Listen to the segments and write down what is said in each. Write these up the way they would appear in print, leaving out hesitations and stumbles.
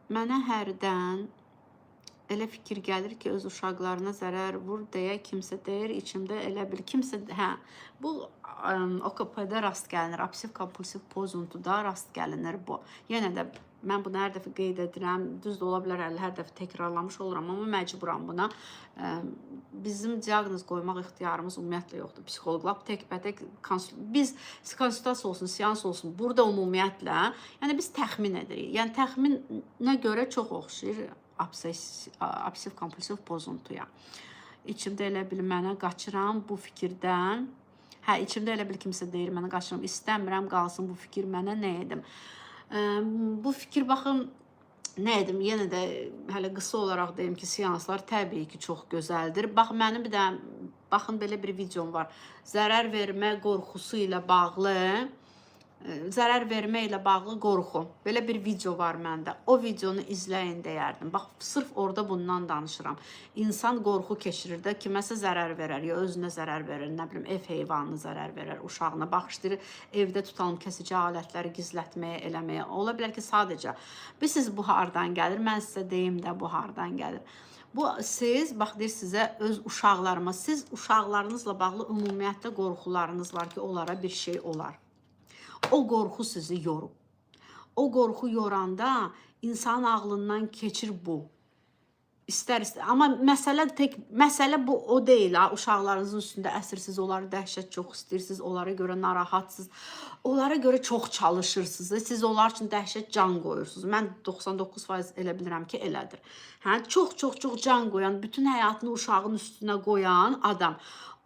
Mənə hərdən elə fikir gəlir ki, öz uşaqlarına zərər vur deyə kimsə deyir, içimdə elə bil kimsə, hə, bu OKP-də rast gəlinir, obsessiv kompulsiv pozuntuda rast gəlinir bu. Yenə də mən bunu hər dəfə qeyd edirəm, düz də ola bilər, hər dəfə təkrarlamış oluram, amma məcburam buna. Bizim diaqnoz qoymaq ixtiyarımız ümumiyyətlə yoxdur. Psixoloqlar təkbətək, biz konsultasiya olsun, seans olsun, burada ümumiyyətlə, yəni biz təxmin edirik. Yəni təxminə görə çox oxşayır obsessiv kompulsiv pozuntuya. İçimdə elə bil mənə qaçıram bu fikirdən. Hə, içimdə elə bil kimsə deyir mənə qaçıram, istəmirəm qalsın bu fikir mənə, nə edim? Bu fikir baxın, nə edim? Yenə də hələ qısa olaraq deyim ki, seanslar təbii ki, çox gözəldir. Bax, mənim bir də, baxın, belə bir videom var. Zərər vermə qorxusu ilə bağlı, zərər vermə ilə bağlı qorxu. Belə bir video var məndə. O videonu izləyin deyərdim. Bax, sırf orada bundan danışıram. İnsan qorxu keçirir də, kiməsə zərər verər, ya özünə zərər verir, nə bilim, ev heyvanına zərər verər, uşağına baxışdırır, evdə tutalım kəsici alətləri gizlətməyə, eləməyə. Ola bilər ki, sadəcə. Siz bu hardan gəlir? Mən sizə deyim də bu hardan gəlir. Bu, siz, bax, deyir sizə, öz uşaqlarıma, siz uşaqlarınızla bağlı ümumiyyətlə qorxularınız var ki, onlara bir şey olar. O qorxu sizi yorub. O qorxu yoranda insan ağlından keçir bu. İstər-istər. Amma məsələ bu o deyil. Uşaqlarınızın üstündə əsirsiz, onları dəhşət çox istəyirsiniz, onlara görə narahatsınız, onlara görə çox çalışırsınız. Siz onlar üçün dəhşət can qoyursunuz. Mən 99% elə bilirəm ki, elədir. Hə, çox can qoyan, bütün həyatını uşağın üstünə qoyan adam.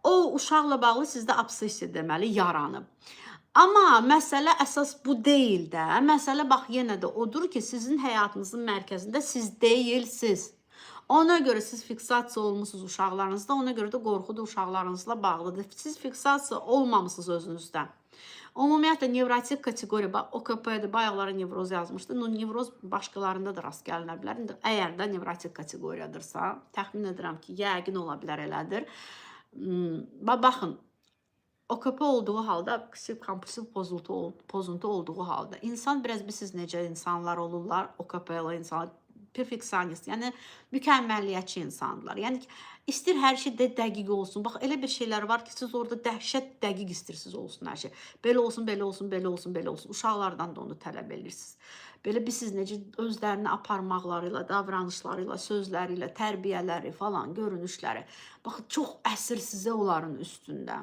O uşaqla bağlı sizdə obsessiya deməli yaranıb. Amma məsələ əsas bu deyil də. Məsələ bax yenə də odur ki, sizin həyatınızın mərkəzində siz deyilsiniz. Ona görə siz fiksasiya olmusunuz uşaqlarınızda, ona görə də qorxu da uşaqlarınızla bağlıdır. Siz fiksasiya olmamışsınız özünüzdə. Ümumiyyətlə nevrotik kateqoriya, bax OKP-də bayaqlara nevroz yazmışdı. Nevroz başqalarında da rast gəlinə bilər. Əgər də nevrotik kateqoriyadırsa, təxmin edirəm ki, yəqin ola bilər elədir. Baxın, OKP olduğu halda, obsessiv kompulsiv pozuntu olduğu halda insan biraz siz necə insanlar olurlar, OKP-lı insanlar, perfeksionist, yəni mükəmməlliyyətçi insanlar. Yəni istəyir hər şey dəqiq olsun. Bax, elə bir şeylər var ki, siz orada dəhşət dəqiq istəyirsiniz olsun hər şey. Belə olsun, belə olsun, belə olsun, belə olsun. Uşaqlardan da onu tələb edirsiniz. Belə siz necə özlərini aparmaqlarıyla, davranışlarıyla, sözləri ilə, tərbiyələri falan, görünüşləri. Bax, çox əsir sizə onların üstündə.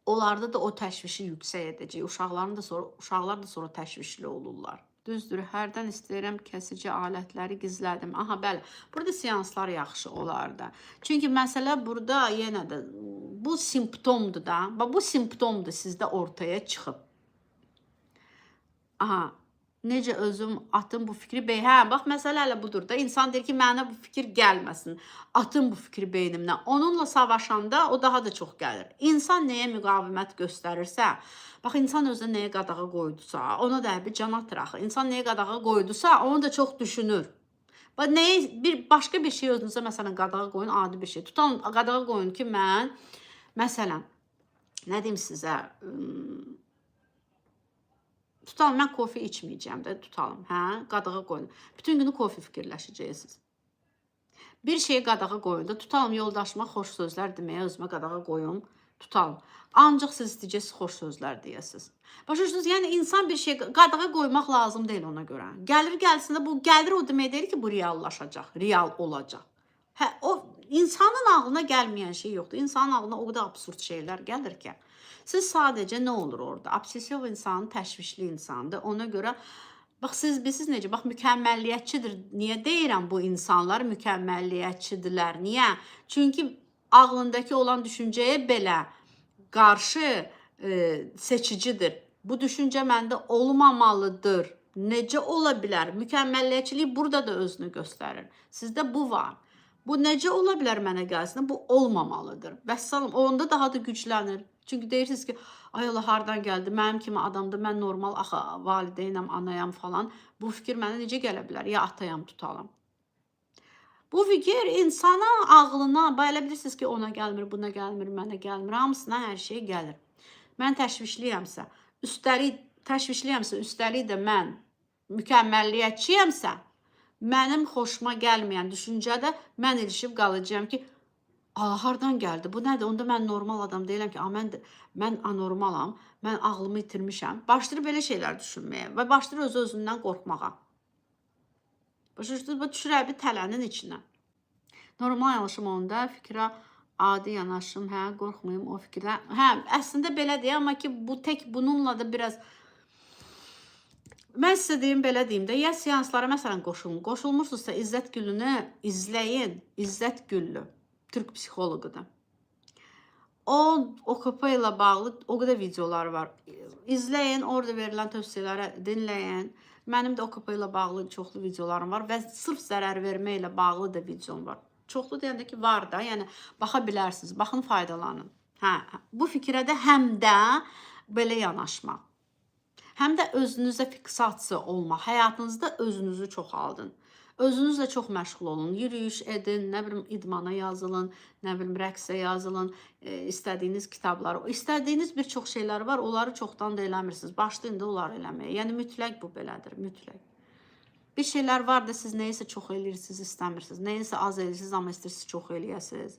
Onlarda da o təşvişi yüksək edəcək. Uşaqlar da sonra təşvişli olurlar. Düzdür, hərdən istəyirəm kəsici alətləri gizlədim. Aha, bəli, burada seanslar yaxşı olardı. Çünki məsələ burada yenə də bu simptomdur da. Bu simptomdur sizdə ortaya çıxıb. Aha, necə özüm atım bu fikri hə, bax, məsələ hələ budur da. İnsan deyir ki, mənə bu fikir gəlməsin. Atım bu fikri beynimdən. Onunla savaşanda o daha da çox gəlir. İnsan nəyə müqavimət göstərirsə, bax, insan özünə nəyə qadağa qoydusa, ona da bir can atır axı. İnsan nəyə qadağa qoydusa, onu da çox düşünür. Başqa bir şey özünüzə, məsələn, qadağa qoyun, adi bir şey. Tutalım, qadağa qoyun ki, mən, məsələn, nə deyim sizə, tutalım, mən kofe içməyəcəm də, tutalım, hə, qadağa qoyun. Bütün günü kofe fikirləşəcəksiniz. Bir şeyi qadağa qoyun da, tutalım, yoldaşıma xoş sözlər deməyə özümə qadağa qoyum, tutalım. Ancaq siz istəyəcəksiniz xoş sözlər deyəsiniz. Başa, yəni insan bir şey qadağa qoymaq lazım deyil ona görə. Gəlsin də, bu gəlir o demək deyil ki, bu reallaşacaq, real olacaq. Hə, o insanın ağlına gəlməyən şey yoxdur. İnsanın ağlına o qədər absurd şeylər gəlir ki. Siz sadəcə nə olur orada? Obsessiv insan, təşvişli insandır. Ona görə, bax, siz bilirsiniz necə? Bax, mükəmməliyyətçidir. Niyə deyirəm bu insanlar mükəmməliyyətçidirlər? Niyə? Çünki ağlındakı olan düşüncəyə belə qarşı seçicidir. Bu düşüncə məndə olmamalıdır. Necə ola bilər? Mükəmməliyyətçilik burada da özünü göstərir. Sizdə bu var. Bu necə ola bilər mənə gəlsin? Bu olmamalıdır. Vəssalam, onda daha da güclənir. Çünki deyirsiniz ki, ay Allah, hardan gəldi? Mənim kimi adamdır, mən normal valideynəm, anayam falan. Bu fikir mənə necə gələ bilər? Ya atayam, tutalım. Bu fikir insana ağlına, elə bilirsiniz ki, ona gəlmir, buna gəlmir, mənə gəlmir, hamısına hər şey gəlir. Mən təşvişliyəmsə, üstəlik də mən mükəmməlliyyətçiyəmsə, mənim xoşuma gəlməyən düşüncədə mən ilişib qalacağam ki, hardan gəldi? Bu nədir? Onda mən normal adam deyiləm ki, mən anormalam, mən ağlımı itirmişəm. Başlayır belə şeylər düşünməyə və başlayır özündən qorxmağa. Başa düşdünüz? Bu düşür bir tələnin içinə. Normal yanaşım onda fikrə adi yanaşım, qorxmayım o fikirlə. Əslində belədir, amma ki, bu tək bununla da biraz mən sizə deyim, belə deyim də, ya seanslara məsələn qoşulun. Qoşulmursunuzsa İzzət Güllünü izləyin. İzzət Güllü, Türk psixoloqudur. O OKP ilə bağlı o qədər videolar var. İzləyin, orada verilən tövsiyələri dinləyin. Mənim də OKP ilə bağlı çoxlu videolarım var və sırf zərər vermə ilə bağlı da videom var. Çoxlu deyəndə ki, var da, yəni baxa bilərsiniz, baxın, faydalanın. Bu fikrə də həm də belə yanaşmaq. Həm də özünüzə fiksasiya olmaq, həyatınızda özünüzü çoxaldın. Özünüzlə çox məşğul olun, yürüyüş edin, nə bilim idmana yazılın, nə bilim rəqsə yazılın, istədiyiniz kitabları, istədiyiniz bir çox şeylər var, onları çoxdan da eləmirsiniz. Başlayın da onları eləməyə. Yəni mütləq bu belədir, mütləq. Bir şeylər var da siz nəyisə çox eləyirsiniz, istəmirsiniz. Nəyisə az eləyirsiniz, amma istəyirsiniz çox eləyəsiniz.